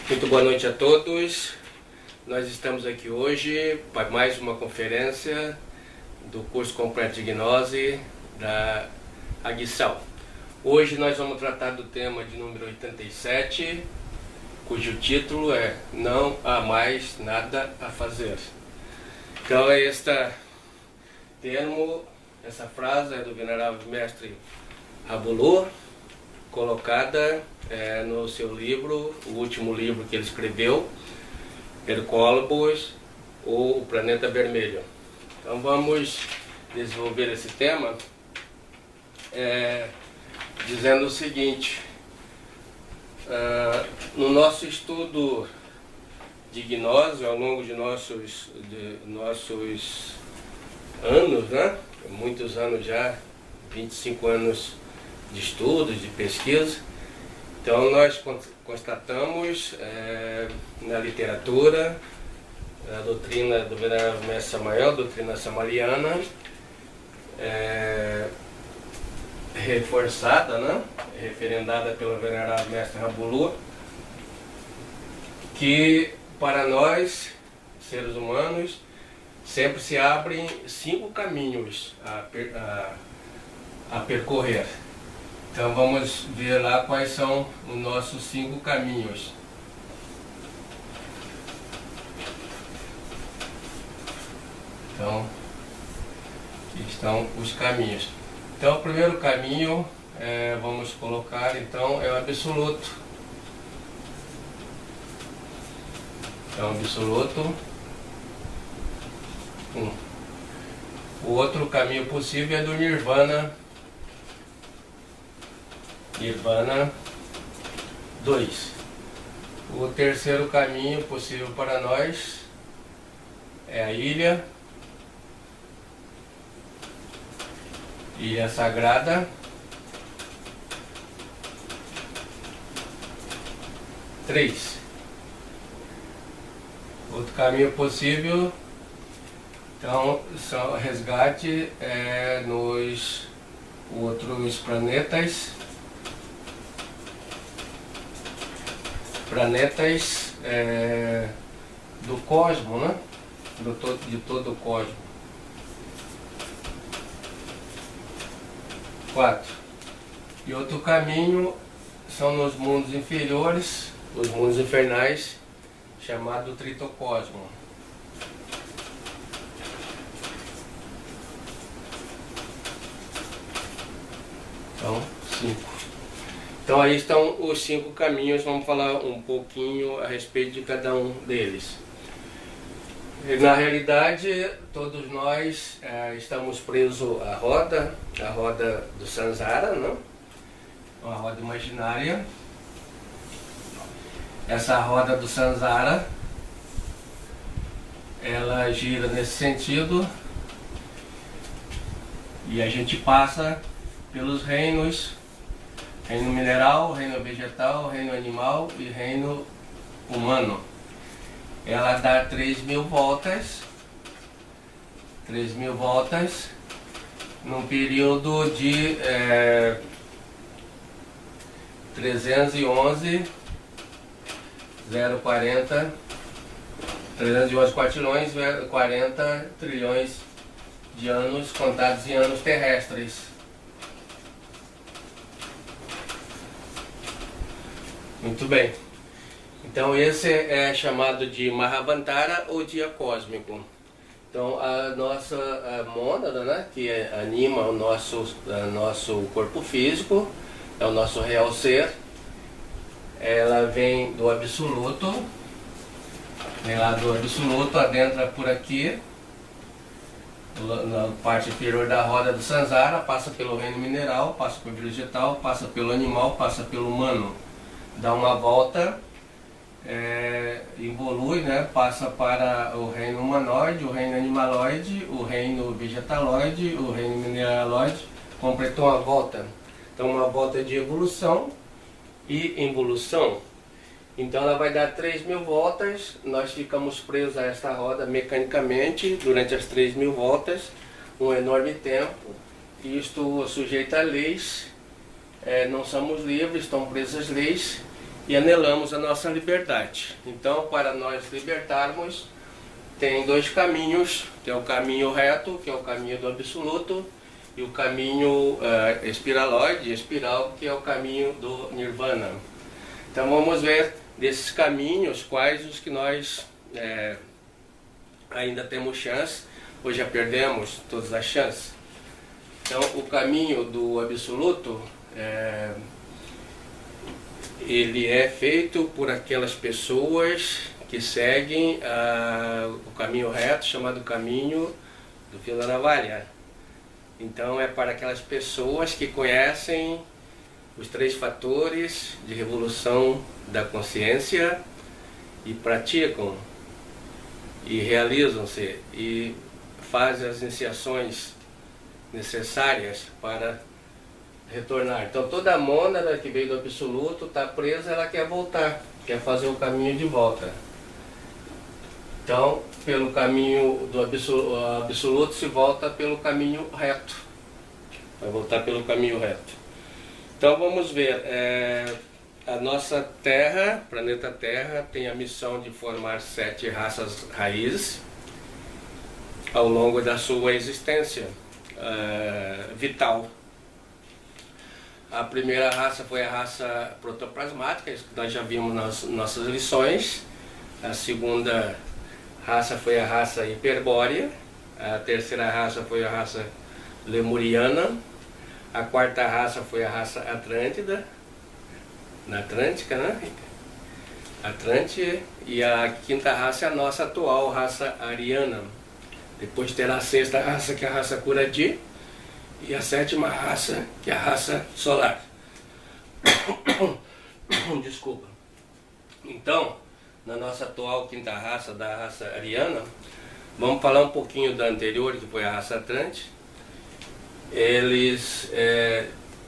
Muito boa noite a todos. Nós estamos aqui hoje para mais uma conferência do curso completo de gnose da Aguiçal. Hoje nós vamos tratar do tema de número 87, cujo título é Não há mais nada a fazer. Então este termo, essa frase é do venerável mestre Rabulô, colocada no seu livro, o último livro que ele escreveu, Hercólogos ou o Planeta Vermelho. Então vamos desenvolver esse tema dizendo o seguinte: no nosso estudo de gnose, ao longo de nossos anos, né? Muitos anos já, 25 anos de estudos, de pesquisa. Então nós constatamos na literatura a doutrina do venerável mestre Samael, a doutrina samaliana, reforçada, né? Referendada pelo venerável mestre Rabulô, que para nós, seres humanos, sempre se abrem 5 caminhos a percorrer. Então vamos ver lá quais são os nossos 5 caminhos. Então, aqui estão os caminhos. Então o primeiro caminho, vamos colocar então, é o absoluto. Então absoluto 1. O outro caminho possível é do Nirvana. Nirvana 2. O terceiro caminho possível para nós é a ilha sagrada. 3. Outro caminho possível, então, só resgate nos outros planetas do cosmos, né? De todo o cosmos. 4. E outro caminho são nos mundos inferiores, os mundos infernais, chamado tritocosmo. Então, 5. Então aí estão os 5 caminhos, vamos falar um pouquinho a respeito de cada um deles. Na realidade, todos nós estamos presos à roda do Samsara, não? Uma roda imaginária. Essa roda do Samsara, ela gira nesse sentido e a gente passa pelos reinos: reino mineral, reino vegetal, reino animal e reino humano. Ela dá 3.000 voltas, 3.000 voltas, num período de 311 quartilhões, 40 trilhões de anos, contados em anos terrestres. Muito bem. Então esse é chamado de Mahavantara ou dia cósmico. Então a nossa mônada, né, que anima o nosso corpo físico, é o nosso real ser, ela vem do absoluto, vem lá do absoluto, adentra por aqui, na parte inferior da roda do Samsara, passa pelo reino mineral, passa pelo vegetal, passa pelo animal, passa pelo humano, dá uma volta, evolui, né? Passa para o reino humanoide, o reino animaloide, o reino vegetaloide, o reino mineraloide, completou uma volta. Então uma volta de evolução e involução. Então ela vai dar 3.000 voltas, nós ficamos presos a esta roda mecanicamente durante as 3.000 voltas, um enorme tempo, isto sujeito a leis, não somos livres, estão presas leis, e anelamos a nossa liberdade. Então, para nós libertarmos, tem dois caminhos. Tem o caminho reto, que é o caminho do absoluto, e o caminho espiraloide, espiral, que é o caminho do nirvana. Então vamos ver desses caminhos quais os que nós ainda temos chance, ou já perdemos todas as chances. Então o caminho do absoluto ele é feito por aquelas pessoas que seguem o caminho reto, chamado caminho do fio da navalha. Então é para aquelas pessoas que conhecem os 3 fatores de revolução da consciência e praticam e realizam-se e fazem as iniciações necessárias para retornar. Então toda a mônada que veio do absoluto está presa, ela quer voltar, quer fazer o caminho de volta. Então, pelo caminho do absoluto se volta pelo caminho reto. Vai voltar pelo caminho reto. Então vamos ver. A nossa Terra, planeta Terra, tem a missão de formar 7 raças raízes ao longo da sua existência vital. A primeira raça foi a raça protoplasmática, isso que nós já vimos nas nossas lições. A segunda raça foi a raça hiperbórea. A terceira raça foi a raça lemuriana. A quarta raça foi a raça atlântida, na Atlântica, né? Atlante. E a quinta raça é a nossa atual raça ariana. Depois terá a sexta raça, que é a raça Curadi, e a sétima raça, que é a raça solar. Desculpa. Então, na nossa atual quinta raça, da raça ariana, vamos falar um pouquinho da anterior, que foi a raça Atlante. Eles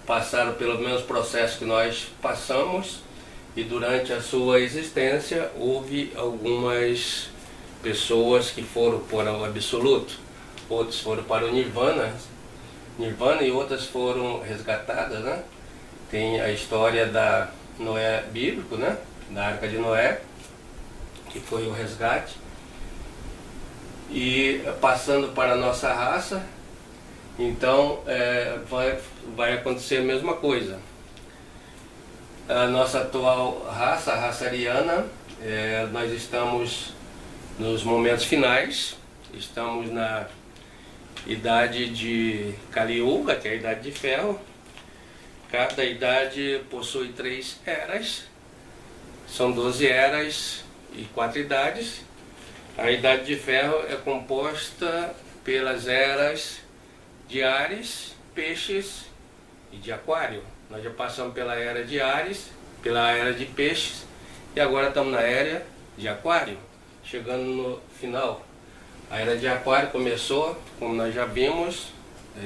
passaram pelo mesmo processo que nós passamos, e durante a sua existência houve algumas pessoas que foram para o absoluto, outros foram para o nirvana e outras foram resgatadas, né? Tem a história da Noé bíblico, né? Da Arca de Noé, que foi o resgate. E passando para a nossa raça, então vai acontecer a mesma coisa. A nossa atual raça, a raça ariana, nós estamos nos momentos finais, estamos na idade de Kali Yuga, que é a idade de ferro. Cada idade possui 3 eras, são 12 eras e 4 idades. A idade de ferro é composta pelas eras de Áries, Peixes e de Aquário. Nós já passamos pela era de Áries, pela era de Peixes e agora estamos na era de Aquário, chegando no final. A era de Aquário começou, como nós já vimos,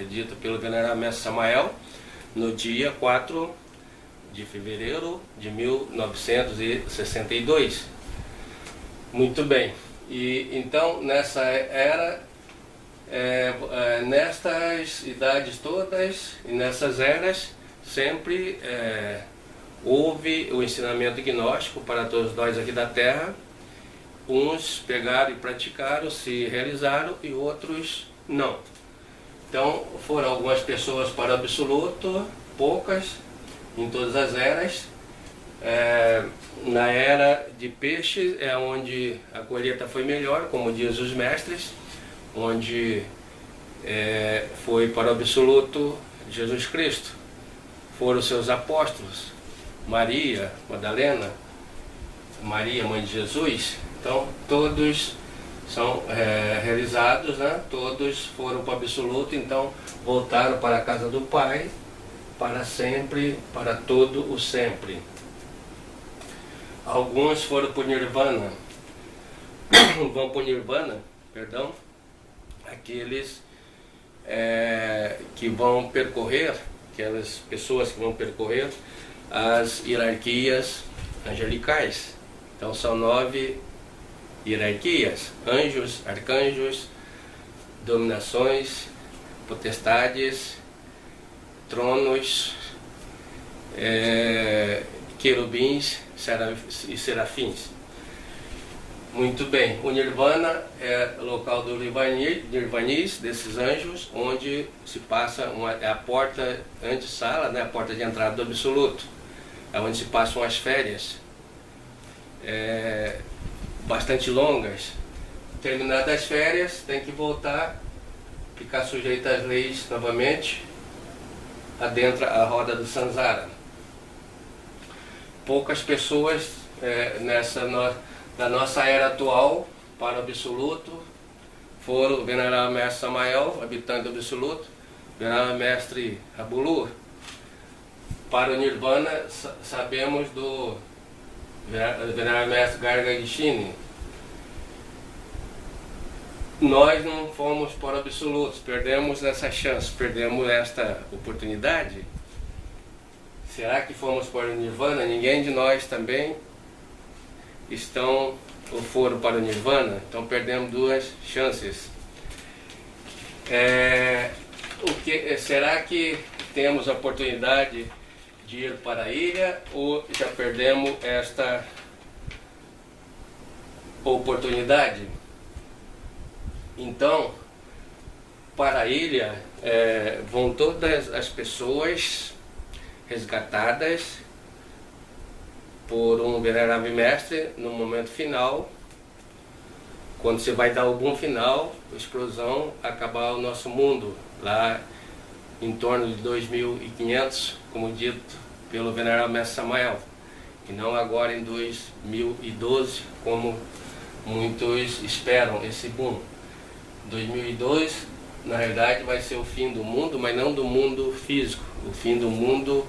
dito pelo venerável mestre Samael, no dia 4 de fevereiro de 1962. Muito bem. E então nessa era, nestas idades todas e nessas eras, sempre houve o ensinamento gnóstico para todos nós aqui da Terra. Uns pegaram e praticaram, se realizaram, e outros não. Então foram algumas pessoas para o absoluto, poucas, em todas as eras. Na era de Peixes é onde a colheita foi melhor, como diz os mestres, onde foi para o absoluto Jesus Cristo. Foram seus apóstolos, Maria Madalena, Maria, mãe de Jesus. Então todos são realizados, né? Todos foram para o absoluto, então voltaram para a casa do Pai, para sempre, para todo o sempre. Alguns foram para o Nirvana, vão para o Nirvana, perdão, aqueles que vão percorrer, aquelas pessoas que vão percorrer as hierarquias angelicais. Então são 9 hierarquias: anjos, arcanjos, dominações, potestades, tronos, querubins, e serafins. Muito bem, o Nirvana é o local do Nirvanis, desses anjos, onde se passa, é a porta antessala, né, a porta de entrada do Absoluto, é onde se passam as férias, bastante longas. Terminadas as férias, tem que voltar, ficar sujeito às leis novamente, adentra a roda do Sansara. Poucas pessoas da nossa era atual para o Absoluto foram o Venerável Mestre Samael, habitante do Absoluto, Venerável Mestre Rabulu. Para o Nirvana, sabemos do Venerável Mestre Garga Gishini. Nós não fomos para o Absoluto, perdemos essa chance, perdemos esta oportunidade. Será que fomos para o Nirvana? Ninguém de nós também foram para o Nirvana, então perdemos duas chances. Será que temos a oportunidade de ir para a ilha ou já perdemos esta oportunidade? Então, para a ilha vão todas as pessoas resgatadas por um venerável mestre no momento final, quando você vai dar algum final, explosão, acabar o nosso mundo, lá em torno de 2500, como dito pelo venerável mestre Samael, e não agora em 2012, como muitos esperam, esse boom. 2002, na realidade, vai ser o fim do mundo, mas não do mundo físico, o fim do mundo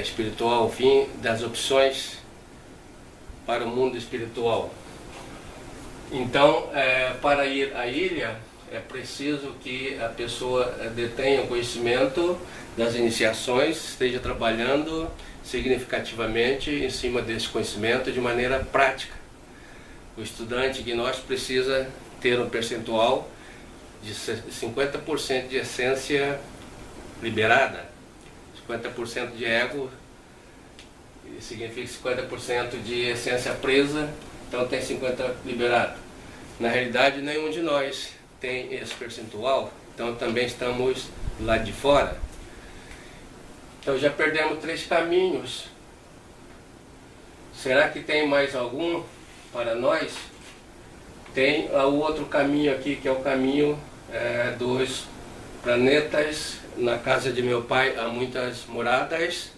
espiritual, o fim das opções para o mundo espiritual. Então, para ir à ilha, é preciso que a pessoa detenha o conhecimento das iniciações, esteja trabalhando significativamente em cima desse conhecimento de maneira prática. O estudante gnóstico precisa ter um percentual de 50% de essência liberada, 50% de ego, significa 50% de essência presa, então tem 50% liberado. Na realidade, nenhum de nós tem esse percentual, então também estamos do lado de fora. Então já perdemos 3 caminhos. Será que tem mais algum para nós? Tem o outro caminho aqui, que é o caminho dos planetas. Na casa de meu pai há muitas moradas.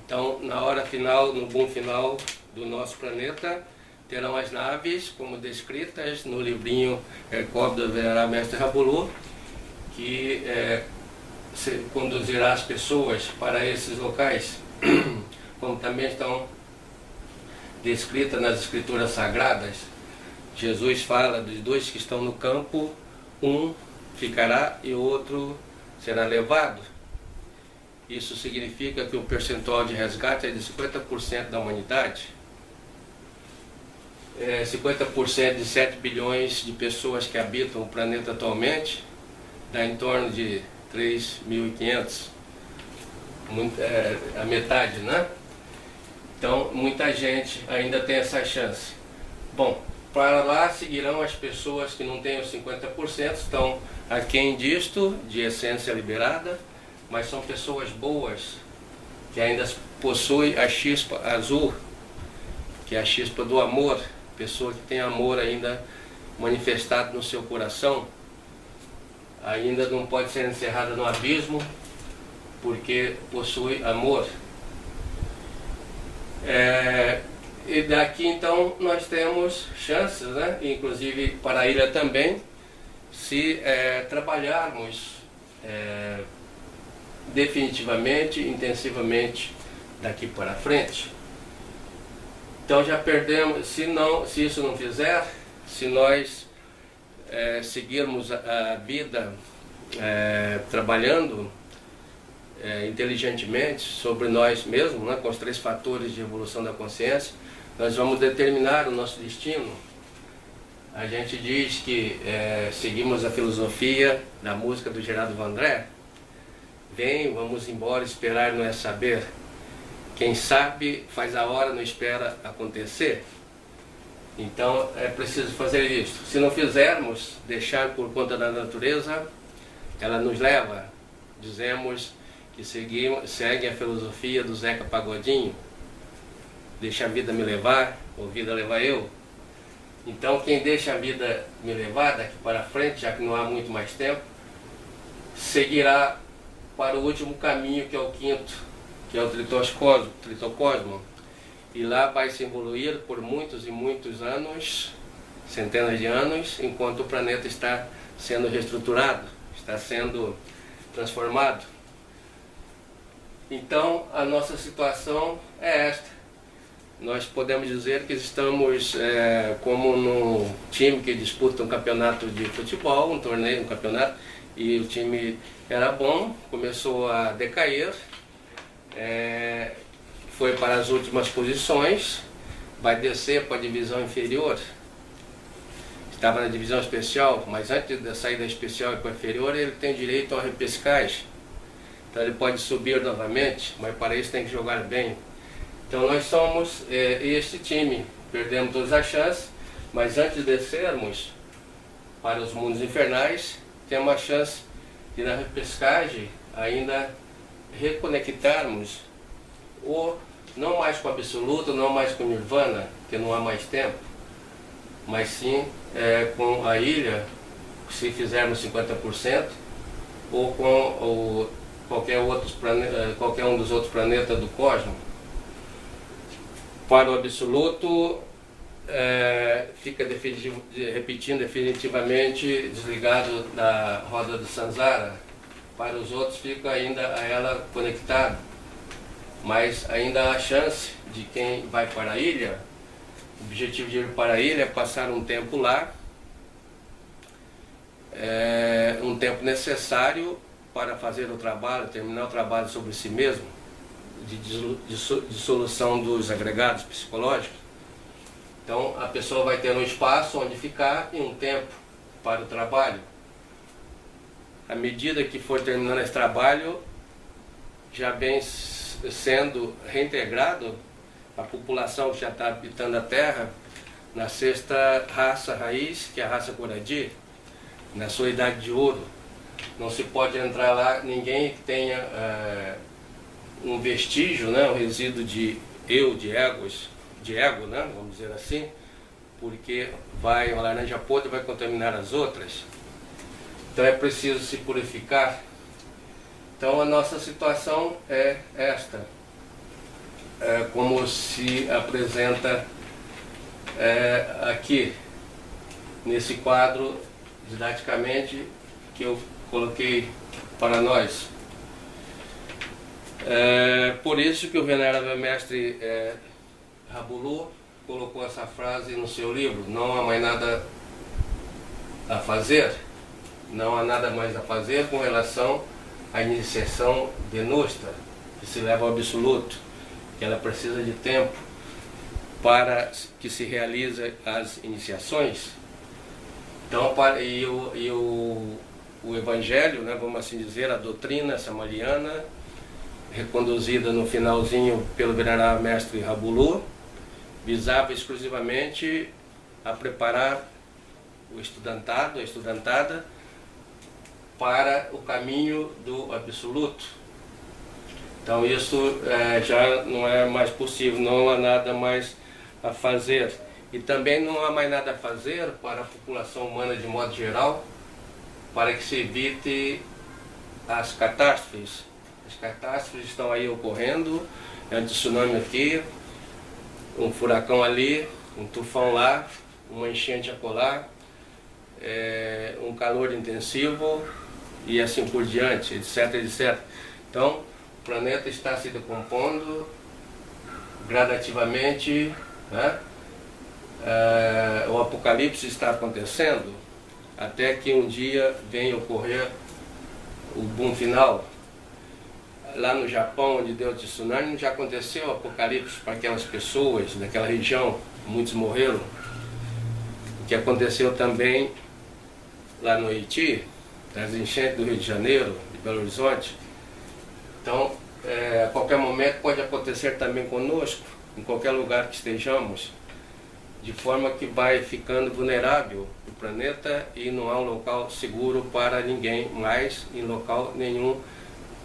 Então, na hora final, no boom final do nosso planeta, terão as naves, como descritas no livrinho Hercóbio do Venerável Mestre Rabulu, que conduzirá as pessoas para esses locais, como também estão descritas nas escrituras sagradas. Jesus fala dos 2 que estão no campo, um ficará e o outro será levado. Isso significa que o percentual de resgate é de 50% da humanidade. 50% de 7 bilhões de pessoas que habitam o planeta atualmente, dá em torno de 3.500, a metade, né? Então, muita gente ainda tem essa chance. Bom, para lá seguirão as pessoas que não têm os 50%, estão aquém disto, de essência liberada, mas são pessoas boas, que ainda possuem a chispa azul, que é a chispa do amor, pessoa que tem amor ainda manifestado no seu coração, ainda não pode ser encerrada no abismo, porque possui amor. E daqui então nós temos chances, né? Inclusive para a ilha também, se trabalharmos definitivamente, intensivamente daqui para frente. Então já perdemos, se isso não fizer, se nós seguirmos a vida trabalhando inteligentemente sobre nós mesmos, né, com os 3 fatores de evolução da consciência, nós vamos determinar o nosso destino. A gente diz que seguimos a filosofia da música do Gerardo Vandré. Vem, vamos embora, esperar não é saber. quem sabe faz a hora, não espera acontecer. Então é preciso fazer isso. Se não fizermos, deixar por conta da natureza, ela nos leva. Dizemos que segue a filosofia do Zeca Pagodinho, deixa a vida me levar, ou vida levar eu. Então quem deixa a vida me levar daqui para frente, já que não há muito mais tempo, seguirá para o último caminho, que é o quinto, que é o tritocosmo. E lá vai se evoluir por muitos e muitos anos, centenas de anos, enquanto o planeta está sendo reestruturado, está sendo transformado. Então a nossa situação é esta. Nós podemos dizer que estamos como num time que disputa um campeonato de futebol, um torneio, um campeonato, e o time era bom, começou a decair, foi para as últimas posições, vai descer para a divisão inferior. Estava na divisão especial, mas antes de sair da especial e para a inferior, ele tem direito à repescagem. Então ele pode subir novamente, mas para isso tem que jogar bem. Então nós somos este time, perdemos todas as chances, mas antes de descermos para os mundos infernais, temos a chance de na repescagem ainda reconectarmos, ou não mais com o absoluto, não mais com o nirvana, que não há mais tempo, mas sim com a ilha, se fizermos 50%, ou com qualquer um dos outros planetas do cosmos. Para o absoluto, fica repetindo definitivamente desligado da roda do Samsara. Para os outros fica ainda a ela conectado, mas ainda há chance de quem vai para a ilha. O objetivo de ir para a ilha é passar um tempo lá, um tempo necessário para fazer o trabalho, terminar o trabalho sobre si mesmo, de dissolução dos agregados psicológicos. Então a pessoa vai ter um espaço onde ficar e um tempo para o trabalho. À medida que for terminando esse trabalho, já vem sendo reintegrado a população que já está habitando a Terra na sexta raça raiz, que é a raça Coradi, na sua idade de ouro. Não se pode entrar lá ninguém que tenha um vestígio, né, um resíduo de eu, de ego, né, vamos dizer assim, porque a laranja podre vai contaminar as outras. Então é preciso se purificar. Então a nossa situação é esta, como se apresenta aqui, nesse quadro, didaticamente, que eu coloquei para nós. Por isso que o venerável mestre Rabulu colocou essa frase no seu livro: não há mais nada a fazer, não há nada mais a fazer com relação à iniciação de Nusta, que se leva ao absoluto, que ela precisa de tempo para que se realize as iniciações. Então, o Evangelho, né, vamos assim dizer, a doutrina samariana, reconduzida no finalzinho pelo venerável mestre Rabulu, visava exclusivamente a preparar o estudantado, a estudantada, para o caminho do absoluto. Então isso já não é mais possível, não há nada mais a fazer. E também não há mais nada a fazer para a população humana de modo geral, para que se evite as catástrofes. As catástrofes estão aí ocorrendo, um tsunami aqui, um furacão ali, um tufão lá, uma enchente acolá, um calor intensivo e assim por diante, etc, etc. Então, o planeta está se decompondo gradativamente, né? O apocalipse está acontecendo, até que um dia venha ocorrer o boom final. Lá no Japão, onde deu o tsunami, já aconteceu o apocalipse para aquelas pessoas daquela região, muitos morreram. O que aconteceu também lá no Haiti, das enchentes do Rio de Janeiro, de Belo Horizonte. Então, a qualquer momento pode acontecer também conosco, em qualquer lugar que estejamos, de forma que vai ficando vulnerável o planeta e não há um local seguro para ninguém mais em local nenhum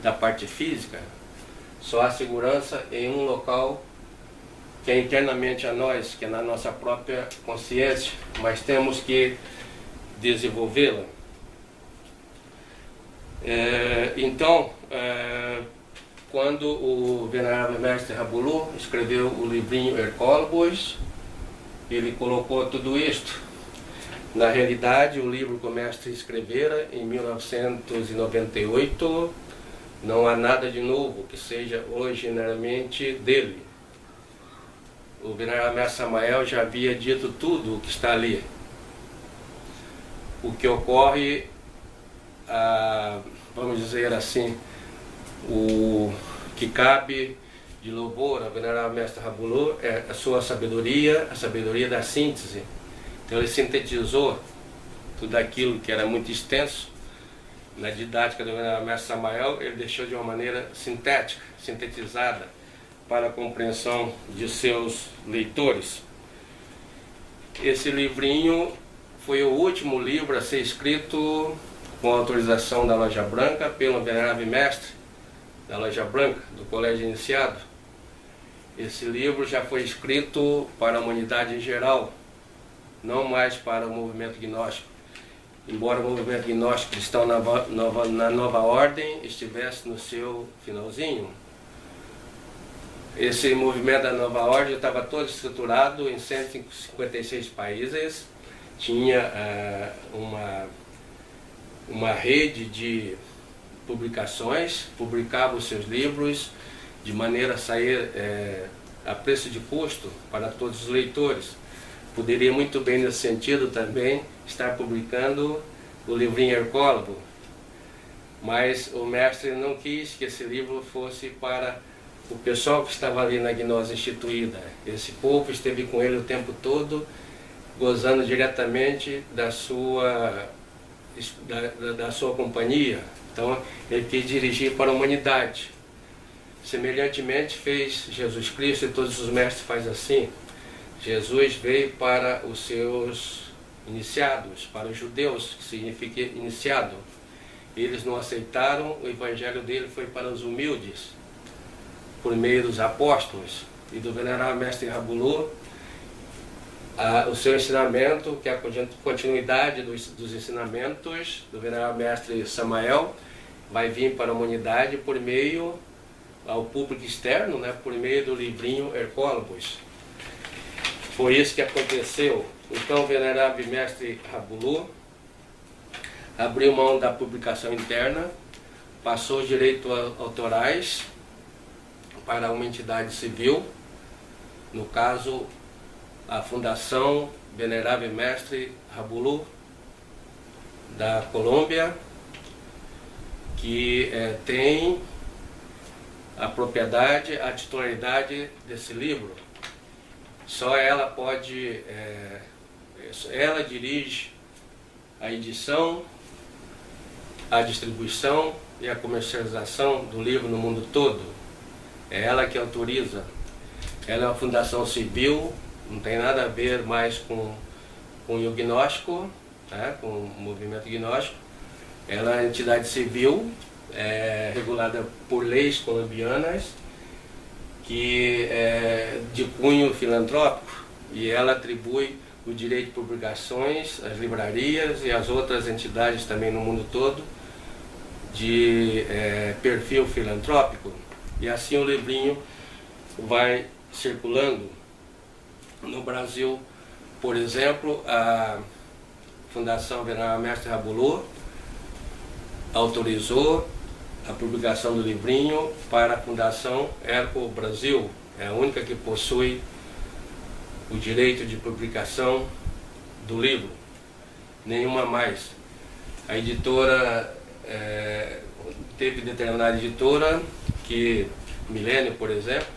da parte física. Só há segurança em um local que é internamente a nós, que é na nossa própria consciência, mas temos que desenvolvê-la. Então, quando o venerável mestre Rabulu escreveu o livrinho Hercólogos, ele colocou tudo isto. Na realidade, o livro que o mestre escrevera em 1998, não há nada de novo que seja originariamente dele. O venerável mestre Samael já havia dito tudo o que está ali. O que ocorre, vamos dizer assim, o que cabe de louvor ao venerável mestre Rabulu é a sua sabedoria, a sabedoria da síntese. Então ele sintetizou tudo aquilo que era muito extenso. Na didática do venerável mestre Samael, ele deixou de uma maneira sintética, sintetizada, para a compreensão de seus leitores. Esse livrinho foi o último livro a ser escrito com autorização da Loja Branca pelo venerável mestre da Loja Branca, do Colégio Iniciado. Esse livro já foi escrito para a humanidade em geral, não mais para o movimento gnóstico. Embora o movimento gnóstico cristão na nova ordem estivesse no seu finalzinho, esse movimento da nova ordem estava todo estruturado em 156 países, tinha uma rede de publicações, publicava os seus livros de maneira a sair a preço de custo para todos os leitores. Poderia muito bem nesse sentido também estar publicando o livrinho Hercólogo, mas o mestre não quis que esse livro fosse para o pessoal que estava ali na gnose instituída. Esse povo esteve com ele o tempo todo, gozando diretamente da sua companhia. Então ele quis dirigir para a humanidade. Semelhantemente fez Jesus Cristo, e todos os mestres fazem assim. Jesus veio para os seus iniciados, para os judeus, que significa iniciado. Eles não aceitaram, o evangelho dele foi para os humildes, por meio dos apóstolos e do venerável mestre Rabulu. O seu ensinamento, que é a continuidade dos ensinamentos do venerável mestre Samael, vai vir para a humanidade por meio ao público externo, por meio do livrinho Hercólogos. Foi isso que aconteceu. Então o venerável mestre Rabulu abriu mão da publicação interna, passou os direitos autorais para uma entidade civil, no caso a Fundação Venerável Mestre Rabulu da Colômbia, que tem a propriedade, a titularidade desse livro. Só ela pode, ela dirige a edição, a distribuição e a comercialização do livro no mundo todo. É ela que autoriza. Ela é uma fundação civil, não tem nada a ver mais com o gnóstico, com o movimento gnóstico. Ela é uma entidade civil, regulada por leis colombianas, que é de cunho filantrópico, e ela atribui o direito de publicações às livrarias e às outras entidades também no mundo todo de perfil filantrópico. E assim o livrinho vai circulando. No Brasil, por exemplo, a Fundação Venerável Mestre Rabulu autorizou a publicação do livrinho para a Fundação Herco Brasil. É a única que possui o direito de publicação do livro, nenhuma mais. A editora, teve determinada editora, que Milênio, por exemplo,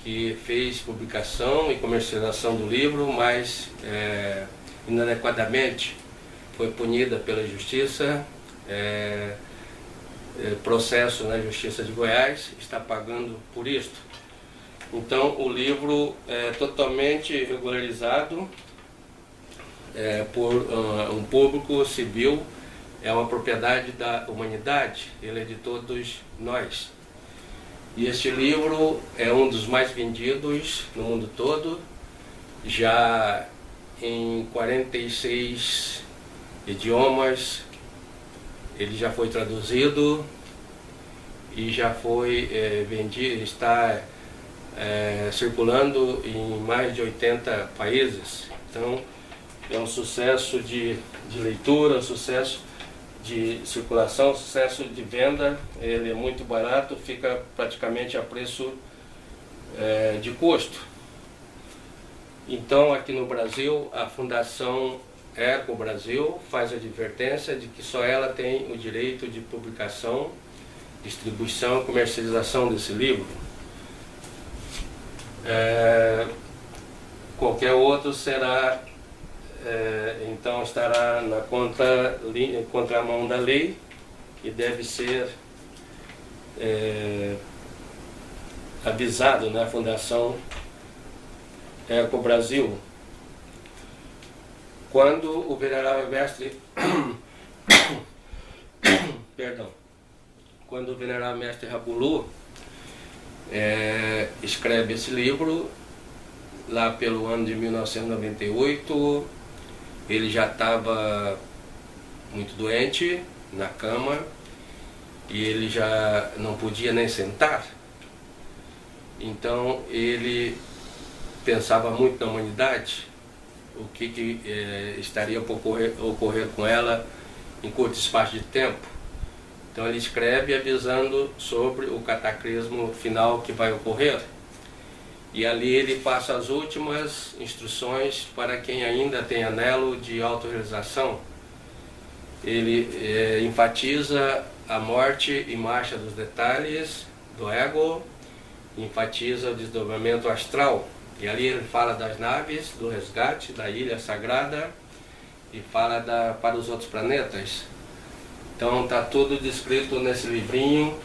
que fez publicação e comercialização do livro, mas inadequadamente foi punida pela justiça, processo na Justiça de Goiás, está pagando por isto. Então o livro é totalmente regularizado por um público civil, é uma propriedade da humanidade, ele é de todos nós. E este livro é um dos mais vendidos no mundo todo, já em 46 idiomas, ele já foi traduzido e já foi vendido, está circulando em mais de 80 países. Então é um sucesso de leitura, um sucesso de circulação, um sucesso de venda. Ele é muito barato, fica praticamente a preço de custo. Então aqui no Brasil, a Fundação Eco Brasil faz a advertência de que só ela tem o direito de publicação, distribuição e comercialização desse livro. Qualquer outro será, então estará na contramão da lei e deve ser avisado na Fundação Eco Brasil. Quando o venerável mestre quando o venerável mestre Rabulu escreve esse livro, lá pelo ano de 1998, ele já estava muito doente, na cama, e ele já não podia nem sentar. Então ele pensava muito na humanidade, o que estaria por ocorrer com ela em curto espaço de tempo. Então ele escreve avisando sobre o cataclismo final que vai ocorrer. E ali ele passa as últimas instruções para quem ainda tem anelo de autorrealização. Ele enfatiza a morte e marcha dos detalhes do ego, enfatiza o desdobramento astral. E ali ele fala das naves, do resgate, da ilha sagrada e fala para os outros planetas. Então está tudo descrito nesse livrinho,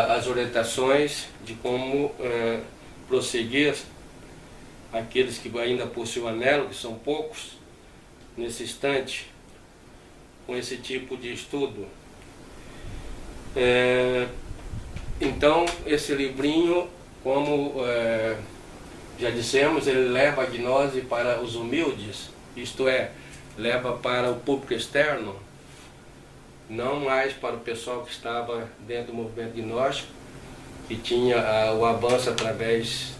as orientações de como prosseguir aqueles que ainda possuem o anelo, que são poucos, nesse instante, com esse tipo de estudo. Então esse livrinho, como já dissemos, ele leva a gnose para os humildes, isto é, leva para o público externo, não mais para o pessoal que estava dentro do movimento gnóstico, que tinha o avanço através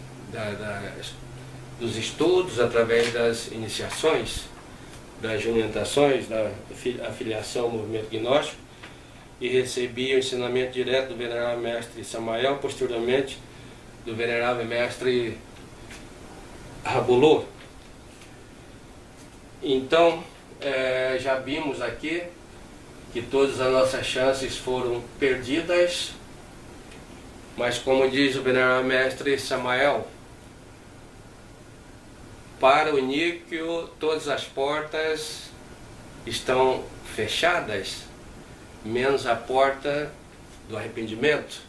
dos estudos, através das iniciações, das orientações, da afiliação ao movimento gnóstico, e recebia o ensinamento direto do venerável mestre Samael, posteriormente do venerável mestre Rabulu. Então, já vimos aqui que todas as nossas chances foram perdidas, mas como diz o venerável mestre Samael, para o níquel todas as portas estão fechadas, menos a porta do arrependimento.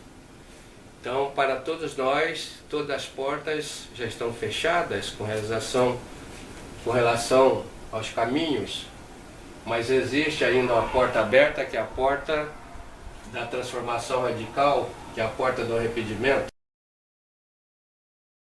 Então, para todos nós, todas as portas já estão fechadas com relação aos caminhos, mas existe ainda uma porta aberta, que é a porta da transformação radical, que é a porta do arrependimento.